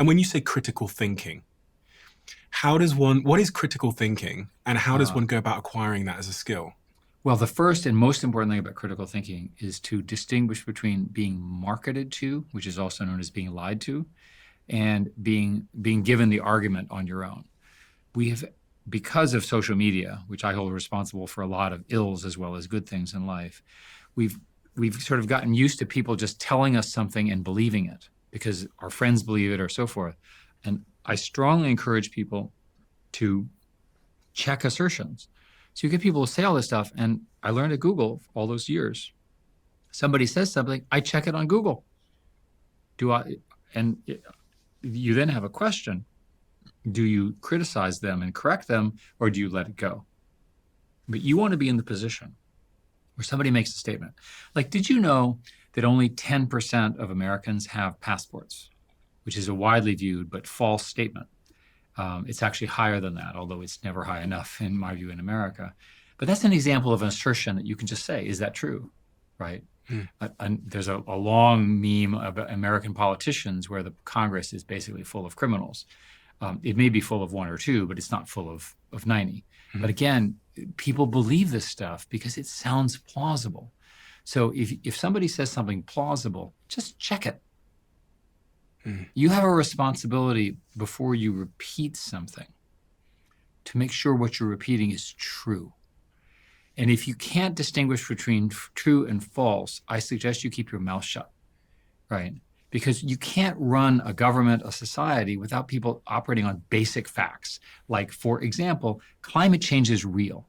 And when you say critical thinking, what is critical thinking and how does one go about acquiring that as a skill? Well, the first and most important thing about critical thinking is to distinguish between being marketed to, which is also known as being lied to, and being given the argument on your own. We have, because of social media, which I hold responsible for a lot of ills as well as good things in life, we've sort of gotten used to people just telling us something and believing it because our friends believe it or so forth. And I strongly encourage people to check assertions. So you get people to say all this stuff, and I learned at Google all those years. Somebody says something, I check it on Google. And you then have a question. Do you criticize them and correct them, or do you let it go? But you want to be in the position where somebody makes a statement. Like, did you know that only 10% of Americans have passports, which is a widely viewed but false statement? It's actually higher than that, although it's never high enough, in my view, in America. But that's an example of an assertion that you can just say, is that true, right? And there's a long meme of American politicians where the Congress is basically full of criminals. It may be full of one or two, but it's not full of 90. But again, people believe this stuff because it sounds plausible. So if somebody says something plausible, just check it. You have a responsibility before you repeat something to make sure what you're repeating is true. And if you can't distinguish between true and false, I suggest you keep your mouth shut, right? Because you can't run a government, a society, without people operating on basic facts. Like, for example, climate change is real.